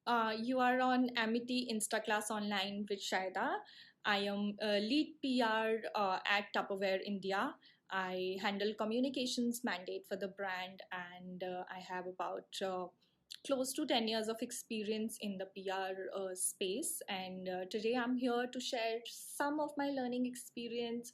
You are on Amity Instaclass Online with Shaida. I am a lead PR at Tupperware India. I handle communications mandate for the brand, and I have about close to 10 years of experience in the PR space. And today I'm here to share some of my learning experience,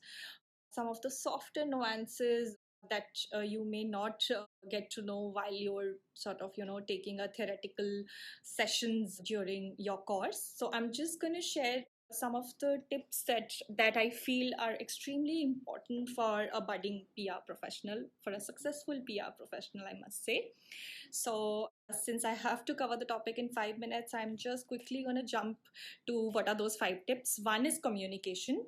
some of the softer nuances that you may not get to know while you're sort of taking a theoretical sessions during your course. So I'm just going to share some of the tips that I feel are extremely important for a budding PR professional, for a successful PR professional, I must say. So since I have to cover the topic in 5 minutes, I'm just quickly going to jump to what are those 5 tips. One is communication.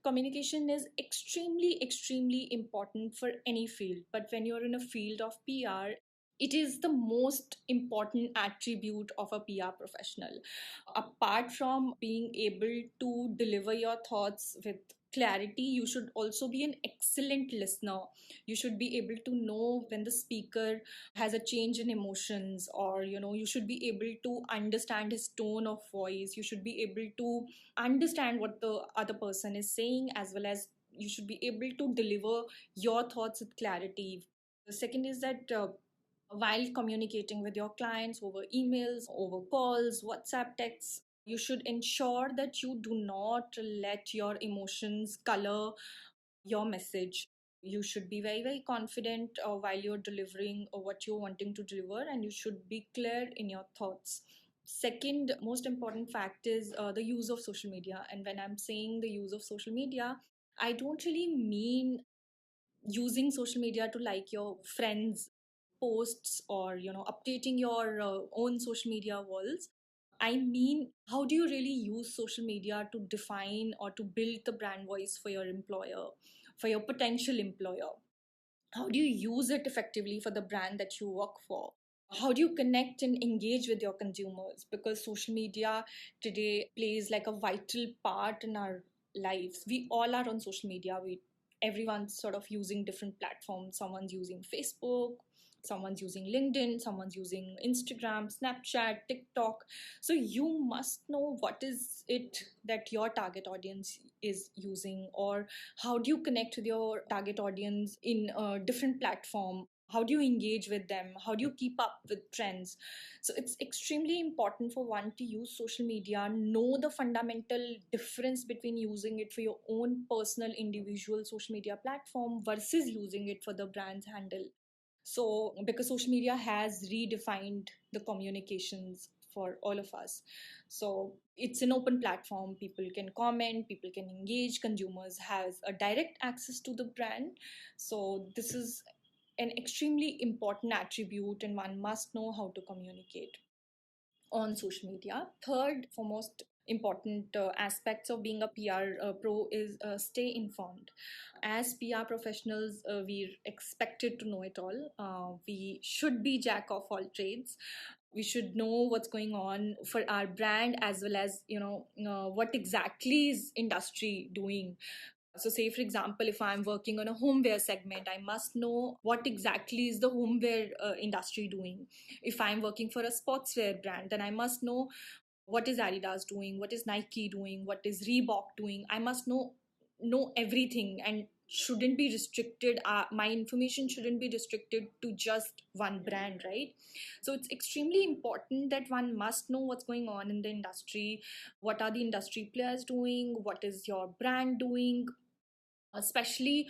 Communication is extremely important for any field, but when you're in a field of PR, it is the most important attribute of a PR professional. Apart from being able to deliver your thoughts with clarity, you should also be an excellent listener. You should be able to know when the speaker has a change in emotions, or you should be able to understand his tone of voice. You should be able to understand what the other person is saying, as well as you should be able to deliver your thoughts with clarity. The second is that while communicating with your clients over emails, over calls, WhatsApp texts, you should ensure that you do not let your emotions color your message. You should be very confident while you're delivering what you're wanting to deliver, and you should be clear in your thoughts. Second most important fact is the use of social media. And when I'm saying the use of social media, I don't really mean using social media to like your friends posts, or updating your own social media walls. I mean, how do you really use social media to define or to build the brand voice for your employer, for your potential employer? How do you use it effectively for the brand that you work for? How do you connect and engage with your consumers? Because social media today plays like a vital part in our lives. We all are on social media. Everyone's sort of using different platforms. Someone's using Facebook, someone's using LinkedIn, someone's using Instagram, Snapchat, TikTok. So you must know what is it that your target audience is using, or how do you connect with your target audience in a different platform? How do you engage with them? How do you keep up with trends? So it's extremely important for one to use social media, know the fundamental difference between using it for your own personal individual social media platform versus using it for the brand's handle. So because social media has redefined the communications for all of us. So it's an open platform. People can comment, people can engage, consumers has a direct access to the brand. So this is an extremely important attribute, and one must know how to communicate on social media. Third, for most important aspects of being a PR pro is stay informed. As PR professionals, we're expected to know it all. We should be jack of all trades. We should know what's going on for our brand, as well as what exactly is industry doing. So say for example, if I'm working on a homeware segment, I must know what exactly is the homeware industry doing. If I'm working for a sportswear brand, then I must know what is Adidas doing, what is Nike doing, what is Reebok doing. I must know everything, and shouldn't be restricted. My information shouldn't be restricted to just one brand, right? So it's extremely important that one must know what's going on in the industry. What are the industry players doing? What is your brand doing? Especially,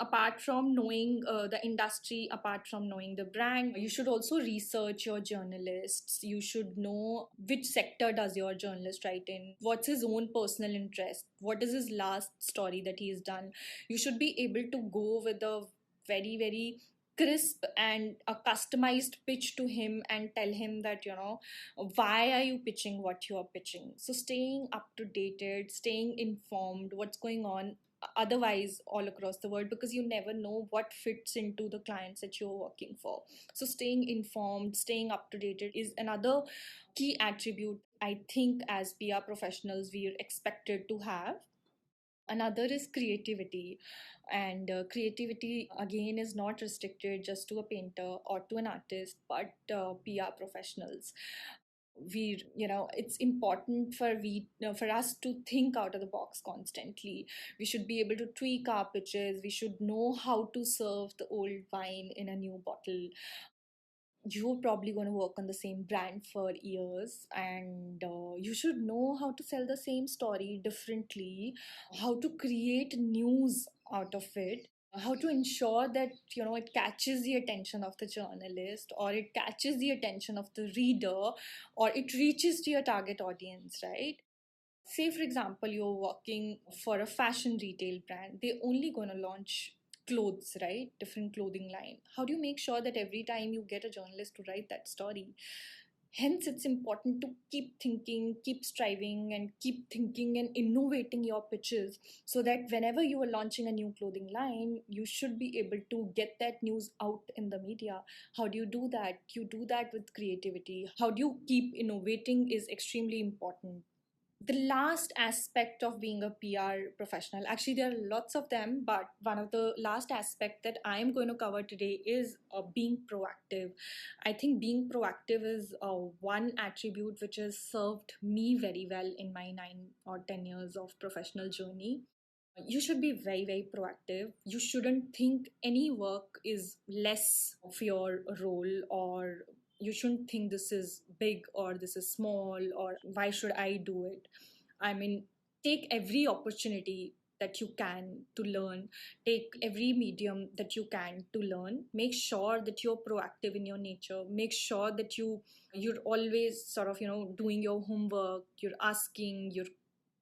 apart from knowing the industry, apart from knowing the brand, you should also research your journalists. You should know which sector does your journalist write in, what's his own personal interest, what is his last story that he's done. You should be able to go with a very crisp and a customized pitch to him, and tell him that why are you pitching what you are pitching. So staying up to dated, staying informed what's going on otherwise all across the world, because you never know what fits into the clients that you're working for. So staying informed, staying up to date is another key attribute I think as PR professionals we're expected to have. Another is creativity. And creativity again is not restricted just to a painter or to an artist, but PR professionals. It's important for us to think out of the box constantly. We should be able to tweak our pitches. We should know how to serve the old wine in a new bottle. You're probably going to work on the same brand for years, and you should know how to sell the same story differently, how to create news out of it, how to ensure that it catches the attention of the journalist, or it catches the attention of the reader, or it reaches to your target audience, right? Say for example, you're working for a fashion retail brand. They're only going to launch clothes, right? Different clothing line. How do you make sure that every time you get a journalist to write that story? Hence it's important to keep thinking, keep striving, and keep thinking and innovating your pitches, so that whenever you are launching a new clothing line, you should be able to get that news out in the media. How do you do that? You do that with creativity. How do you keep innovating is extremely important. The last aspect of being a PR professional, actually there are lots of them, but one of the last aspect that I am going to cover today is being proactive. I think being proactive is one attribute which has served me very well in my 9 or 10 years of professional journey. You should be very, very proactive. You shouldn't think any work is less of your role, or you shouldn't think this is big or this is small or why should I do it. I mean, take every opportunity that you can to learn, take every medium that you can to learn. Make sure that you're proactive in your nature. Make sure that you're always sort of doing your homework, you're asking, you're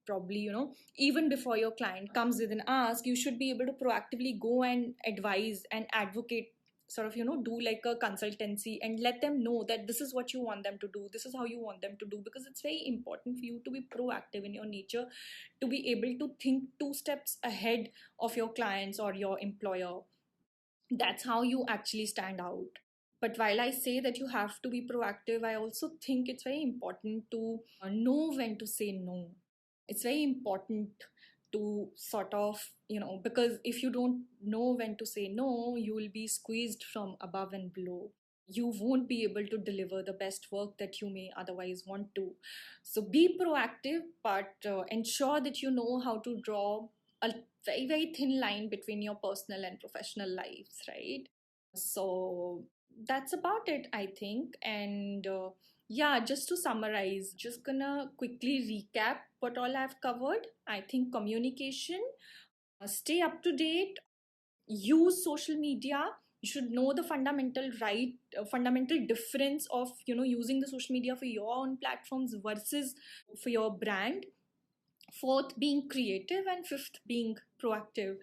probably even before your client comes with an ask, you should be able to proactively go and advise and advocate, sort of do like a consultancy and let them know that this is what you want them to do, this is how you want them to do, because it's very important for you to be proactive in your nature, to be able to think 2 steps ahead of your clients or your employer. That's how you actually stand out. But while I say that you have to be proactive, I also think it's very important to know when to say no. It's very important to sort of, because if you don't know when to say no, you will be squeezed from above and below. You won't be able to deliver the best work that you may otherwise want to. So be proactive, but ensure that you know how to draw a very, very thin line between your personal and professional lives, right? So that's about it, I think. And yeah, just to summarize, just gonna quickly recap what all I've covered. I think communication, stay up to date, use social media. You should know the fundamental difference of using the social media for your own platforms versus for your brand. Fourth, being creative, and fifth, being proactive.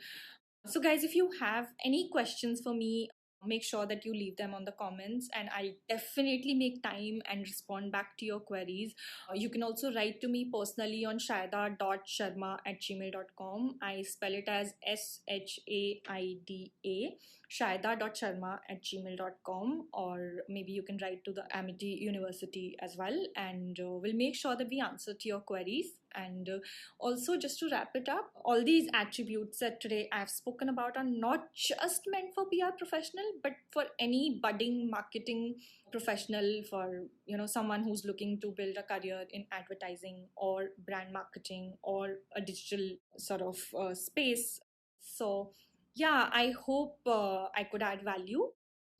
So, guys, if you have any questions for me, make sure that you leave them on the comments, and I'll definitely make time and respond back to your queries. You can also write to me personally on shaida.sharma@gmail.com. I spell it as SHAIDA, shaida.sharma@gmail.com, or maybe you can write to the Amity University as well, and we'll make sure that we answer to your queries. And also, just to wrap it up, all these attributes that today I've spoken about are not just meant for PR professional, but for any budding marketing professional, for someone who's looking to build a career in advertising or brand marketing or a digital sort of space. So yeah, I hope I could add value.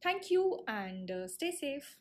Thank you, and stay safe.